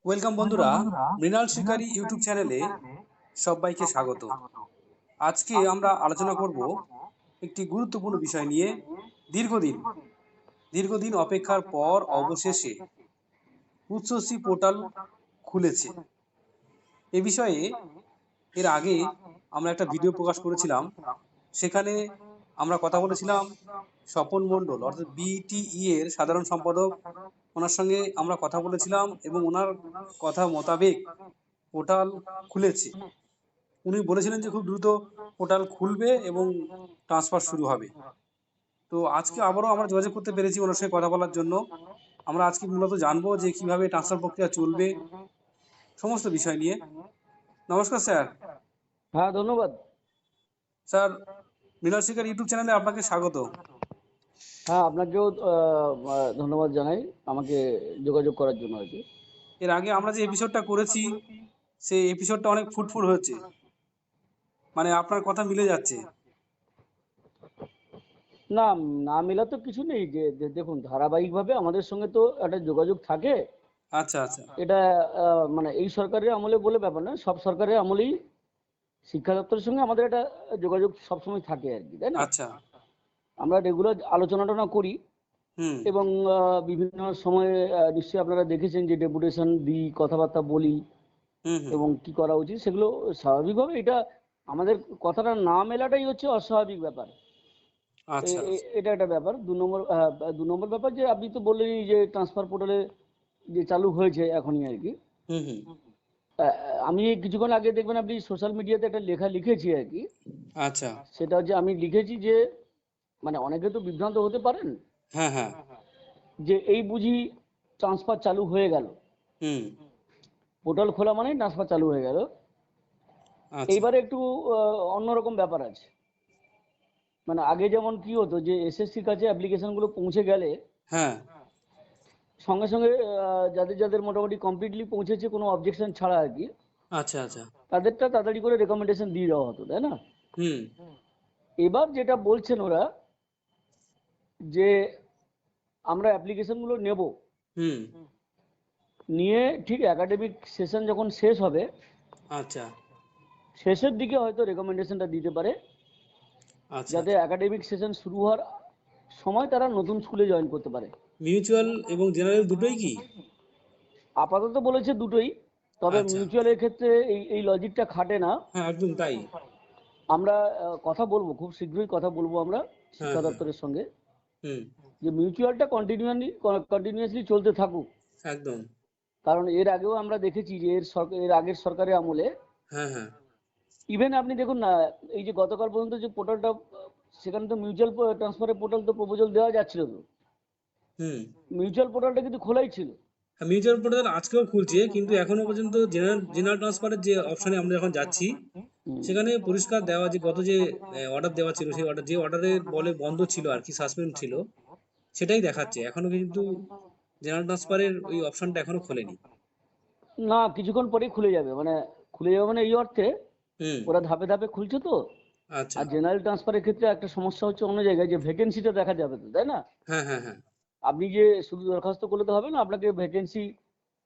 Welcome বন্ধুরা, মৃণাল শিকারী YouTube চ্যানেলে সবাইকে স্বাগত। আজকে আমরা আলোচনা করব একটি গুরুত্বপূর্ণ বিষয় নিয়ে। দীর্ঘদিন দীর্ঘদিন অপেক্ষার পর অবশেষে উচ্চশ্রী পোর্টাল খুলেছে। এ বিষয়ে এর আগে আমরা একটা ভিডিও প্রকাশ করেছিলাম। সেখানে আমরা কথা বলেছিলাম স্বপন মণ্ডল অর্থাৎ বিটিই এর সাধারণ সম্পাদক, ওনার সঙ্গে আমরা কথা বলেছিলাম এবং ওনার কথা মোতাবেক পোর্টাল খুলেছে। উনি বলেছিলেন যে খুব দ্রুত পোর্টাল খুলবে এবং ট্রান্সফার শুরু হবে। তো আজকে আবারও আমরা যোগাযোগ করতে পেরেছি ওনার সঙ্গে কথা বলার জন্য। আমরা আজকে মূলত জানবো যে কিভাবে ট্রান্সফার প্রক্রিয়া চলবে, সমস্ত বিষয় নিয়ে। নমস্কার স্যার। হ্যাঁ, ধন্যবাদ। স্যার, মৃণাল শিকার ইউটিউব চ্যানেলে আপনাকে স্বাগত। হ্যাঁ, আপনাকেও ধন্যবাদ জানাই আমাকে যোগাযোগ করার জন্য আর কি। এর আগে আমরা যে এপিসোডটা করেছি সেই এপিসোডটা অনেক ফুটফুট হয়েছে, মানে আপনার কথা মিলে যাচ্ছে। না, না মেলা তো কিছু নেই, যে দেখুন, ধারাবাহিকভাবে আমাদের সঙ্গে তো একটা যোগাযোগ থাকে। আচ্ছা আচ্ছা। এটা মানে এই সরকারের আমলে বলে ব্যাপার না, সব সরকারের আমলেই শিক্ষা দপ্তরের সঙ্গে আমাদের একটা যোগাযোগ সবসময় থাকে আর কি, তাই না? আচ্ছা। আমরা রেগুলার আলোচনা করি হুম এবং বিভিন্ন সময়ে নিশ্চয়ই আপনারা দেখেছেন যে ডেপুটেশন দিই, কথাবার্তা বলি হুম হুম। এবং কি করা উচিত সেগুলো স্বাভাবিকভাবে। এটা আমাদের কথাটা না মেলাটাই হচ্ছে অস্বাভাবিক ব্যাপার। আচ্ছা এটা একটা ব্যাপার। ২ নম্বর ব্যাপার যে আপনি তো বললেনই যে ট্রান্সফার পোর্টালে যে চালু হয়েছে এখনই আর কি। হুম হুম। আহ, আমি কিছুক্ষণ আগে দেখবেন আপনি সোশ্যাল মিডিয়াতে একটা লেখা লিখেছি আর কি। আচ্ছা। সেটা হচ্ছে আমি লিখেছি যে মানে অনেকে তো বিভ্রান্ত হতে পারেন হ্যাঁ হ্যাঁ। যে এই বুঝি ট্রান্সফার চালু হয়ে গেল, হুম। পোর্টাল খোলা মানে ট্রান্সফার চালু হয়ে গেল। আচ্ছা। এইবারে একটু অন্যরকম ব্যাপার আছে। মানে আগে যেমন কি হতো যে এসএসসির কাছে অ্যাপ্লিকেশনগুলো পৌঁছে গেলে হ্যাঁ। সঙ্গে সঙ্গে যাদের যাদের মোটামুটি কমপ্লিটলি পৌঁছেছে কোনো অবজেকশন ছাড়া আর কি, আচ্ছা আচ্ছা। তাদেরটা তাড়াতাড়ি করে রেকমেন্ডেশন দিয়ে দেওয়া হতো, তাই না? হুম এবার যেটা বলছেন ওরা যে আমরা অ্যাপ্লিকেশনগুলো নেব, হুম। নিয়ে ঠিক একাডেমিক সেশন যখন শেষ হবে আচ্ছা শেষের দিকে হয়তো রেকমেন্ডেশনটা দিতে পারে, আচ্ছা যাতে আচ্ছা। একাডেমিক সেশন শুরু হওয়ার সময় তারা নতুন স্কুলে জয়েন করতে পারে। মিউচুয়াল এবং জেনারেল দুটোই কি? আপাতত বলেছে দুটোই, তবে আচ্ছা। মিউচুয়ালের ক্ষেত্রে এই লজিকটা খাটে না। হ্যাঁ, একদম তাই। আমরা কথা বলবো, খুব শীঘ্রই কথা বলবো আমরা হ্যাঁ শিক্ষা হ্যাঁ। দপ্তরের সঙ্গে, হুম। যে মিউচুয়ালটা কন্টিনিউয়াসলি চলতে থাকুক। একদম। কারণ এর আগেও আমরা দেখেছি যে এর আগের সরকারের আমলে হ্যাঁ হ্যাঁ। ইভেন আপনি দেখুন না, এই যে গতকাল পর্যন্ত যে পোর্টালটা, সেখানে তো মিউচুয়াল ট্রান্সফারের পোর্টাল তো প্রপোজাল দেওয়া যাচ্ছিল তো, হুম। মিউচুয়াল পোর্টালটা কিন্তু খোলাই ছিল। হ্যাঁ, মিউচুয়াল পোর্টাল আজকেও খুলছে, কিন্তু এখনো পর্যন্ত জেনারেল জেনারেল ট্রান্সফারের যে অপশনে আমরা যখন যাচ্ছি হুম। সেখানে পরিষ্কার দেওয়া যে গত যে অর্ডার দেওয়া ছিল, সেই অর্ডার যে অর্ডারের বলে বন্ধ ছিল আর কি, সাসপেন্ড ছিল, সেটাই দেখাচ্ছে এখনো, কিন্তু জেনারেল ট্রান্সফারের ওই অপশনটা এখনো খোলেনি। না, কিছুক্ষণ পরেই খুলে যাবে, মানে খুলে যাবে মানে এই অর্থে হুম। ওরা ধাপে ধাপে খুলছে তো। আচ্ছা। আর জেনারেল ট্রান্সফারের ক্ষেত্রে একটা সমস্যা হচ্ছে অন্য জায়গায়, যে ভ্যাকেন্সিটা দেখা যাবে তো, তাই না? হ্যাঁ হ্যাঁ হ্যাঁ। আপনি যে শুধু দরখাস্ত করলে তো হবে না, আপনাকে ভ্যাকেন্সি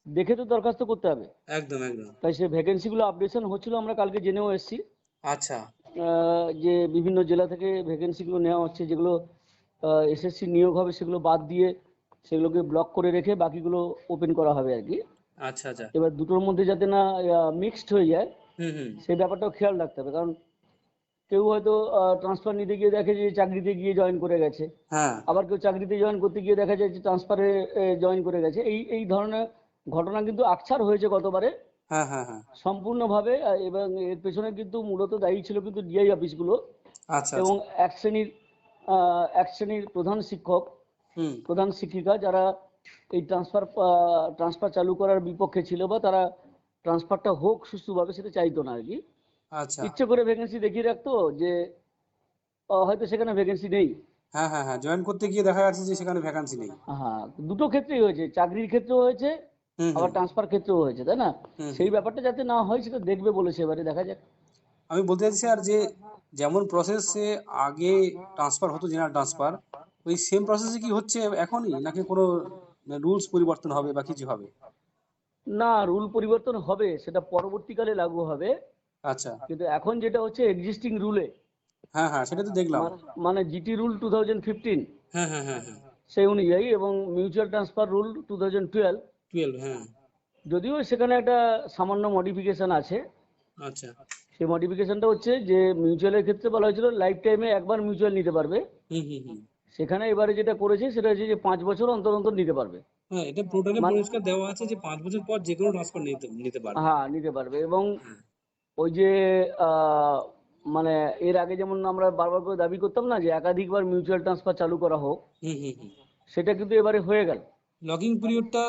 দেখে তো দরখাস্ত করতে হবে। একদম একদম। তাই সেই ভ্যাকেন্সিগুলো আপডেশন হচ্ছিল, আমরা কালকে জেনেও এসেছি আচ্ছা। যে বিভিন্ন জেলা থেকে ভ্যাকেন্সিগুলো নেওয়া হচ্ছে, যেগুলো এসএসসি নিয়োগ হবে সেগুলো বাদ দিয়ে সেগুলোকে ব্লক করে রেখে বাকিগুলো ওপেন করা হবে আর কি। আচ্ছা আচ্ছা। এবার দুটোর মধ্যে যাতে না মিক্সড হয়ে যায় হুম হুম। সেই ব্যাপারটাও খেয়াল রাখতে হবে। কারণ কেউ হয়তো ট্রান্সফার নিতে গিয়ে দেখে যে চাকরিতে গিয়ে জয়েন করে গেছে, হ্যাঁ আবার কেউ চাকরিতে জয়েন করতে গিয়ে দেখা যায় যে ট্রান্সফারে জয়েন করে গেছে। এই এই ধরনের ঘটনা কিন্তু আকছার হয়েছে গতবারে হ্যাঁ হ্যাঁ হ্যাঁ। সম্পূর্ণভাবে। এবং এর পেছনে কিন্তু মূলত দায়ী ছিল কিন্তু ডিআই অফিসগুলো আচ্ছা এবং আচ্ছা। এক শ্রেণীর প্রধান শিক্ষক, হুম। প্রধান শিক্ষিকা, যারা এই ট্রান্সফার চালু করার বিপক্ষে ছিল, বা তারা ট্রান্সফারটা হোক সুষ্ঠুভাবে সেটা চাইতো না আর কি। আচ্ছা। ইচ্ছে করে ভ্যাকেন্সি দেখিয়ে রাখতো যে হয়তো সেখানে ভ্যাকেন্সি নেই। হ্যাঁ হ্যাঁ হ্যাঁ, জয়েন করতে গিয়ে দেখা যাচ্ছে যে সেখানে ভ্যাকান্সি নেই। হ্যাঁ, দুটো ক্ষেত্রেই হয়েছে, চাকরির ক্ষেত্রেও হয়েছে হুম আবার হুম। ট্রান্সফার ক্ষেত্রেও হয়েছে, তাই না? হুম হুম। সেই ব্যাপারটা যাতে না হয় সেটা দেখবে বলেছে, এবারে দেখা যাক। আমি বলতে চাইছি স্যার যে যেমন প্রসেসে আগে ট্রান্সফার হতো, জেনারেল ট্রান্সফার, ওই সেম প্রসেসে কি হচ্ছে এখনই, নাকি কোনো রুলস পরিবর্তন হবে বা কিছু হবে? না, রুল পরিবর্তন হবে, সেটা পরবর্তীকালে লাগু হবে। আচ্ছা। কিন্তু এখন যেটা হচ্ছে এক্সিস্টিং রুলে, হ্যাঁ হ্যাঁ, সেটা তো দেখলাম। মানে জিটি রুল 2015 হ্যাঁ হ্যাঁ হ্যাঁ হ্যাঁ। সেই অনুযায়ী, এবং মিউচুয়াল ট্রান্সফার রুল 2012, 12, হ্যাঁ। যদিও সেখানে একটা সামান্য মডিফিকেশন আছে। আচ্ছা। সেই মডিফিকেশনটা হচ্ছে যে মিউচুয়ালের ক্ষেত্রে বলা হয়েছিল লাইফ টাইমে একবার মিউচুয়াল নিতে পারবে, হুম হুম হুম। সেখানে এবারে যেটা করেছে সেটা হচ্ছে যে 5 বছর অন্তর অন্তর নিতে পারবে। হ্যাঁ, এটা পোর্টালে মানে পরিষ্কার দেওয়া আছে যে 5 বছর পর যে কোনো ট্রান্সফার নিতে নিতে পারবে। হ্যাঁ, নিতে পারবে। এবং হ্যাঁ। ওই যে আহ, মানে এর আগে যেমন আমরা বারবার করে দাবি করতাম না যে একাধিকবার মিউচুয়াল ট্রান্সফার চালু করা হোক, হুম হুম হুম। সেটা কিন্তু এবারে হয়ে গেল। লগিং পিরিয়ডটা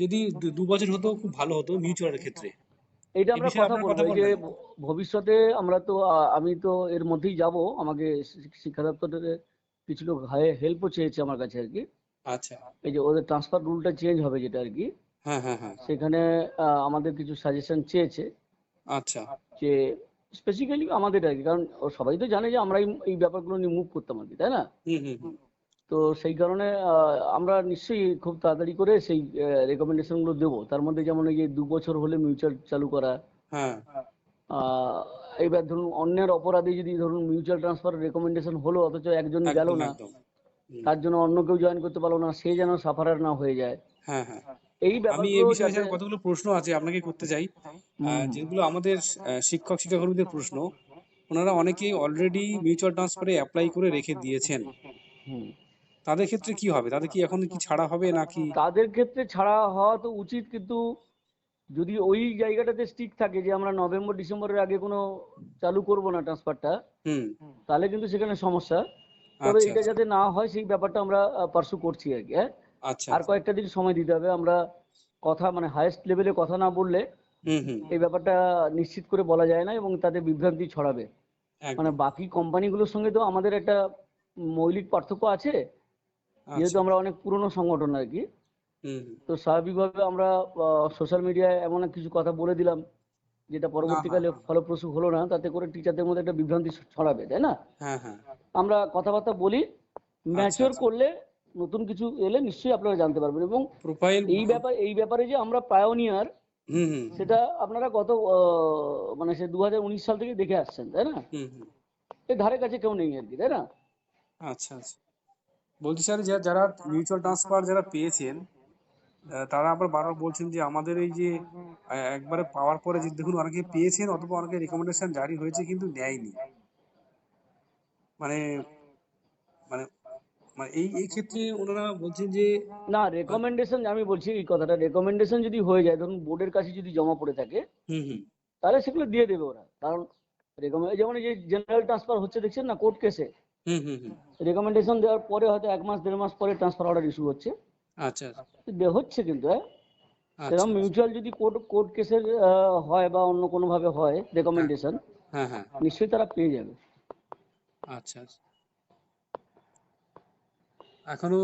যদি 2 বছর হতো খুব ভালো হতো মিউচুয়ালের ক্ষেত্রে। এটা এ আমরা বিষয়ে কথা আপনার বলবো, কথা এই যে বলবেন? ভবিষ্যতে আমরা তো আমি তো এর মধ্যেই যাব, আমাকে শিক্ষা দপ্তরের কিছু লোক হেল্পও চেয়েছে আমার কাছে আর কি। আচ্ছা। এই যে ওদের ট্রান্সফার রুলটা চেঞ্জ হবে যেটা আর কি, হ্যাঁ হ্যাঁ হ্যাঁ। সেখানে আমাদের কিছু সাজেশন চেয়েছে, আচ্ছা। যে স্পেসিক্যালি আমাদের আর কি, কারণ সবাই তো জানে যে আমরা এই ব্যাপারগুলো নিয়ে মুভ করতাম আর কি, তাই না? হুম হুম হুম। তো সেই কারণে আমরা নিশ্চয়ই খুব তাড়াতাড়ি করে সেই রেকমেন্ডেশনগুলো দেবো। তার মধ্যে যেমন এই যে 2 বছর হলে মিউচুয়াল চালু করা, হ্যাঁ। আহ, এবার ধরুন অন্যের অপরাধে যদি ধরুন মিউচুয়াল ট্রান্সফার রেকমেন্ডেশন হলো অথচ একজন গেল একদম না, একদম। হুম। তার জন্য অন্য কেউ জয়েন করতে পারলো না, সে যেন সাফারার না হয়ে যায়, হ্যাঁ হ্যাঁ। এই আমি এই ব্যাপারগুলো বিষয়ে যাতে। স্যার কতগুলো প্রশ্ন আছে আপনাকে করতে চাই। হুম হুম যেগুলো আমাদের শিক্ষক শিক্ষাকর্মীদের প্রশ্ন। ওনারা অনেকেই অলরেডি মিউচুয়াল ট্রান্সফারে অ্যাপ্লাই করে রেখে দিয়েছেন। হুম। তাদের ক্ষেত্রে কি হবে? তাদের কি এখন কি ছাড়া হবে নাকি? তাদের ক্ষেত্রে ছাড়া হওয়া তো উচিত, কিন্তু যদি ওই জায়গাটাতে স্টিক থাকে যে আমরা নভেম্বর ডিসেম্বরের আগে কোনো চালু করব না ট্রান্সফারটা, হুম। তাহলে কিন্তু সেখানে সমস্যা। তবে আচ্ছা এটা আচ্ছা। যাতে না হয় সেই ব্যাপারটা আমরা পার্সু করছি আর কি, হ্যাঁ। আচ্ছা আর আচ্ছা। কয়েকটা দিন সময় দিতে হবে, আমরা কথা মানে হায়েস্ট লেভেলে কথা না বললে হুম হুম। এই ব্যাপারটা নিশ্চিত করে বলা যায় না, এবং তাতে বিভ্রান্তি ছড়াবে। মানে একদম। বাকি কোম্পানিগুলোর সঙ্গে তো আমাদের একটা মৌলিক পার্থক্য আছে, যেহেতু আচ্ছা। আমরা অনেক পুরনো সংগঠন আর কি। হুম হুম। তো স্বাভাবিকভাবে আমরা সোশ্যাল মিডিয়ায় এমন এক কিছু কথা বলে দিলাম যেটা না, হ্যাঁ পরবর্তীকালে ফলপ্রসূ হলো না, তাতে করে টিচারদের মধ্যে একটা বিভ্রান্তি ছড়াবে, তাই না? হ্যাঁ হ্যাঁ। আমরা কথাবার্তা বলি, আচ্ছা ম্যাচিওর আচ্ছা। করলে নতুন কিছু এলে নিশ্চয়ই আপনারা জানতে পারবেন। এবং প্রোফাইল। এই ব্যাপারে যে আমরা পায়োনিয়ার, হুম হুম সেটা আপনারা গত মানে সে 2019 সাল থেকে দেখে আসছেন, তাই না? হুম হুম। এর ধারে কাছে কেউ নেই আর কি, তাই না? আচ্ছা আচ্ছা। বলছি স্যার, যারা মিউচুয়াল ট্রান্সফার যারা পেয়েছেন, তারা আবার বারবার বলছেন যে আমাদের এই যে একবারে পাওয়ার পরে যে দেখুন অনেকে পেয়েছেন অথবা অনেকে রেকমেন্ডেশন জারি হয়েছে কিন্তু নেয়নি। মানে মানে মানে এই এই ক্ষেত্রে ওনারা বলছেন যে না, মানে। রেকমেন্ডেশন আমি বলছি এই কথাটা, রেকমেন্ডেশন যদি হয়ে যায়, ধরুন বোর্ডের কাছে যদি জমা পড়ে থাকে, হুম হুম তাহলে সেগুলো দিয়ে দেবে ওরা। কারণ যেমন এই যে জেনারেল ট্রান্সফার হচ্ছে দেখছেন না কোর্ট কেসে, হুম হুম হুম। রেকমেন্ডেশন দেওয়ার পরে হয়তো 1 মাস 1.5 মাস পরে ট্রান্সফার অর্ডার ইস্যু হচ্ছে। আচ্ছা হচ্ছে কিন্তু, হ্যাঁ। আচ্ছা সেরকম আচ্ছা। মিউচুয়াল যদি কোর্ট কোর্ট কেসের হয় বা অন্য কোনো ভাবে হয় হ্যাঁ রেকমেন্ডেশন, হ্যাঁ হ্যাঁ। নিশ্চয়ই তারা পেয়ে যাবে। আচ্ছা আচ্ছা। এখনো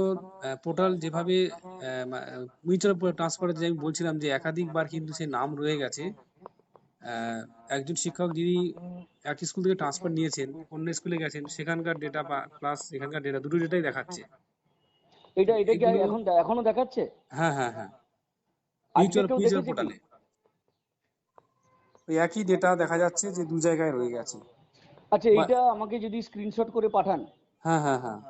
পোর্টাল যেভাবে মিউচুয়াল ট্রান্সফারে যে আমি বলছিলাম যে একাধিকবার কিন্তু সে নাম রয়ে গেছে। আহ, একজন শিক্ষক যিনি এক স্কুল থেকে ট্রান্সফার নিয়েছেন, অন্য স্কুলে গেছেন, সেখানকার ডেটা বা প্লাস এখানকার ডেটা দুটো ডেটাই দেখাচ্ছে। তো এটা এটা কি এগুলো। এখনো দেখাচ্ছে? হ্যাঁ হ্যাঁ হ্যাঁ। আজকে মিউচুয়াল কেউ মিউচুয়াল দেখেছে কি? পোর্টালে ওই একই ডেটা দেখা যাচ্ছে যে দু জায়গায় রয়ে গেছে। আচ্ছা, বা। এইটা আমাকে যদি স্ক্রিনশট করে পাঠান, হ্যাঁ হ্যাঁ হ্যাঁ।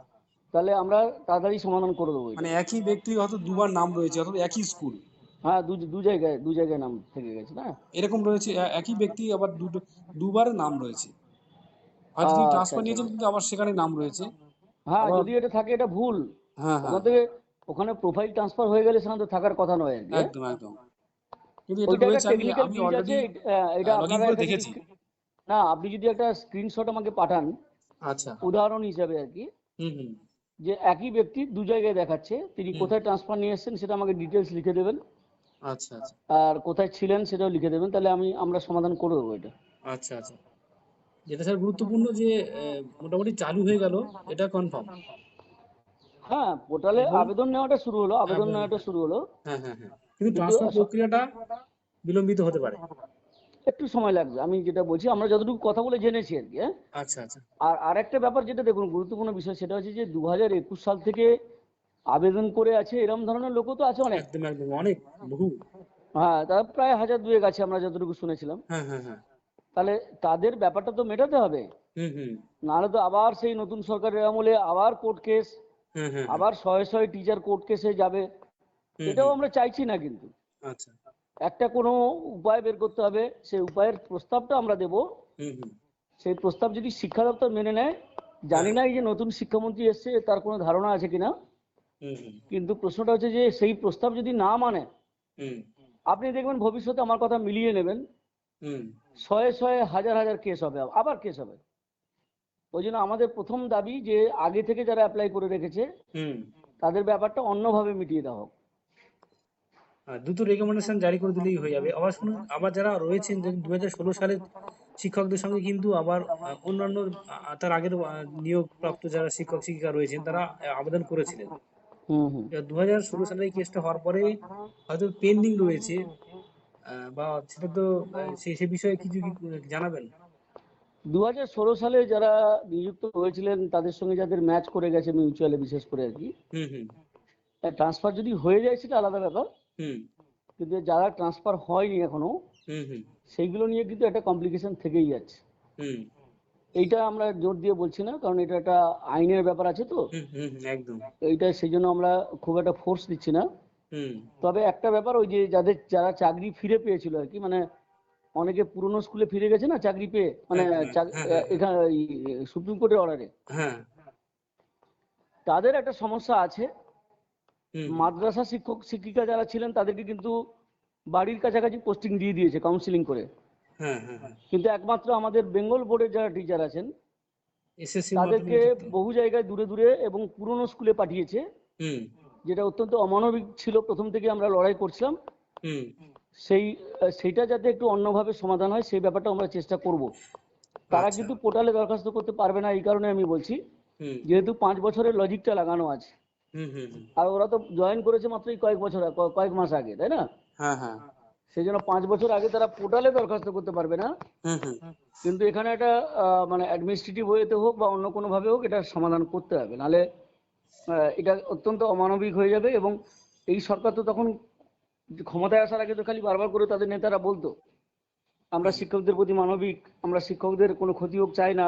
তাহলে আমরা তাড়াতাড়ি সমাধান করে দেবো মানে এটা। একই ব্যক্তি হয়তো দুবার নাম রয়েছে অথবা একই স্কুল হ্যাঁ, দু জায়গায় নাম থেকে গেছে না? এরকম রয়েছে। একই ব্যক্তি আবার দুবার নাম রয়েছে। হয়তো তিনি আচ্ছা ট্রান্সফার আচ্ছা নিয়েছেন আচ্ছা। কিন্তু আবার সেখানে নাম রয়েছে। হ্যাঁ, আবার। যদি এটা থাকে এটা ভুল। হ্যাঁ হ্যাঁ। ওখান থেকে ওখানে প্রোফাইল ট্রান্সফার হয়ে গেলে সেখানে তো থাকার কথা নয় আর কি, হ্যাঁ? একদম একদম। কিন্তু এটা ওইটা একটা রয়েছে, আমি টেকনিক্যাল আমি গ্লিচ আছে, অলরেডি এটা লগ ইন আপনারা করে একটা যদি দেখেছি। না, আপনি যদি একটা স্ক্রিনশট আমাকে পাঠান আচ্ছা। উদাহরণ হিসাবে আর কি, হুম হুম যে একই ব্যক্তি দু জায়গায় দেখাচ্ছে, তিনি হুম। কোথায় ট্রান্সফার নিয়ে এসেছেন সেটা আমাকে ডিটেলস লিখে দেবেন, আচ্ছা আচ্ছা আর কোথায় ছিলেন সেটাও লিখে দেবেন, তাহলে আমরা সমাধান করে দেবো এটা। আচ্ছা আচ্ছা। যেটা স্যার গুরুত্বপূর্ণ যে মোটামুটি চালু হয়ে গেল, এটা কনফার্ম। হ্যাঁ, পোর্টালে এবং আবেদন নেওয়াটা শুরু হলো, আবেদন এবং নেওয়াটা শুরু হলো। হ্যাঁ হ্যাঁ হ্যাঁ, কিন্তু কিন্তু ট্রান্সফার প্রক্রিয়াটা বিলম্বিত হতে পারে। একটু সময় লাগবে, আমি যেটা বলছি আমরা যতটুকু কথা বলে জেনেছি আর কি, হ্যাঁ। আচ্ছা আচ্ছা। আর আরেকটা ব্যাপার যেটা দেখুন গুরুত্বপূর্ণ বিষয়, সেটা হচ্ছে যে 2021 সাল থেকে আবেদন করে আছে এরকম ধরনের লোকও তো আছে অনেক। একদম একদম, অনেক, বহু। হ্যাঁ, তারা প্রায় 1000-2 আছে আমরা যতটুকু শুনেছিলাম। হ্যাঁ হ্যাঁ হ্যাঁ। তাহলে তাদের ব্যাপারটা তো মেটাতে হবে, হুম হুম নাহলে তো আবার সেই নতুন সরকারের আমলে আবার কোর্ট কেস, হুম হুম হুম আবার শয়ে শয়ে টিচার কোর্ট কেসে যাবে। হুম এটাও হুম। আমরা চাইছি না কিন্তু। আচ্ছা। একটা কোনো উপায় বের করতে হবে, সেই উপায়ের প্রস্তাবটা আমরা দেব। হুম হুম। সেই প্রস্তাব যদি শিক্ষা দপ্তর মেনে নেয়, হ্যাঁ। জানি না এই যে নতুন শিক্ষামন্ত্রী এসছে তার কোনো ধারণা আছে কিনা, হুম হুম কিন্তু প্রশ্নটা হচ্ছে যে সেই প্রস্তাব যদি না মানে, হুম আপনি দেখবেন ভবিষ্যতে আমার কথা মিলিয়ে নেবেন, হুম শয়ে শয়ে হাজার হাজার কেস হবে, আবার কেস হবে। ওই জন্য আমাদের প্রথম দাবি যে আগে থেকে যারা অ্যাপ্লাই করে রেখেছে হুম। তাদের ব্যাপারটা অন্যভাবে মিটিয়ে দেওয়া হোক। দ্রুত রেকমেন্ডেশন জারি করে দিলেই হয়ে যাবে। আবার শুনুন, আবার যারা রয়েছেন, দেখুন 2016 সালের শিক্ষকদের সঙ্গে কিন্তু আবার অন্যান্য তার আগের নিয়োগপ্রাপ্ত যারা শিক্ষক শিক্ষিকা রয়েছেন তারা আবেদন করেছিলেন। হুম হুম। 2016 সালের এই কেসটা হওয়ার পরে হয়তো পেন্ডিং রয়েছে, বা সেটা তো সে বিষয়ে কিছু কি জানাবেন? 2016 সালে যারা নিযুক্ত হয়েছিলেন তাদের সঙ্গে যাদের ম্যাচ করে গেছে মিউচুয়ালে, বিশেষ করে আর কি, হুম হুম ট্রান্সফার যদি হয়ে যায় সেটা আলাদা ব্যাপার, হুম কিন্তু যারা ট্রান্সফার হয়নি এখনো, হুম হুম সেইগুলো নিয়ে কিন্তু একটা কমপ্লিকেশন থেকেই যাচ্ছে। হুম এইটা আমরা জোর দিয়ে বলছি না, কারণ এটা একটা আইনের ব্যাপার আছে তো, হুম হুম হুম, একদম। এইটা সেই জন্য আমরা খুব একটা ফোর্স দিচ্ছি না। হুম। তবে একটা ব্যাপার, ওই যে যারা চাকরি ফিরে পেয়েছিল আর কি, মানে অনেকে পুরনো স্কুলে ফিরে গেছে না চাকরি পেয়ে, মানে একদম একদম। হ্যাঁ হ্যাঁ হ্যাঁ। এখানে সুপ্রিম কোর্টের অর্ডারে, হ্যাঁ। তাদের একটা সমস্যা আছে। হুম হুম। মাদ্রাসা শিক্ষক শিক্ষিকা যারা ছিলেন তাদেরকে কিন্তু বাড়ির কাছাকাছি পোস্টিং দিয়ে দিয়েছে কাউন্সিলিং করে, হ্যাঁ হ্যাঁ হ্যাঁ। কিন্তু একমাত্র আমাদের বেঙ্গল বোর্ডের যারা টিচার আছেন এসএসসির মাধ্যমে তাদেরকে যুক্ত। বহু জায়গায় দূরে দূরে এবং পুরনো স্কুলে পাঠিয়েছে, হুম যেটা অত্যন্ত অমানবিক ছিল। প্রথম থেকে আমরা লড়াই করছিলাম, হুম। সেই সেইটা যাতে একটু অন্যভাবে সমাধান হয় সেই ব্যাপারটা আমরা চেষ্টা করব। তারা আচ্ছা। কিন্তু পোর্টালে দরখাস্ত করতে পারবে না, এই কারণে আমি বলছি, হুম যেহেতু 5 বছরের লজিকটা লাগানো আছে, হুম হুম হুম। আর ওরা তো জয়েন করেছে মাত্রই কয়েক মাস আগে, তাই না? হ্যাঁ হ্যাঁ। সেই জন্য 5 বছর আগে তারা পোর্টালে দরখাস্ত করতে পারবে না, হুম হুম। কিন্তু এখানে একটা মানে অ্যাডমিনিস্ট্রেটিভ ওয়েতে হোক বা অন্য কোনোভাবে হোক এটা সমাধান করতে হবে, নাহলে এটা অত্যন্ত অমানবিক হয়ে যাবে। এবং এই সরকার তো তখন ক্ষমতায় আসার আগে তো খালি বারবার করে তাদের নেতারা বলতো আমরা হুম শিক্ষকদের প্রতি মানবিক, আমরা শিক্ষকদের কোনো ক্ষতি হোক চাই না,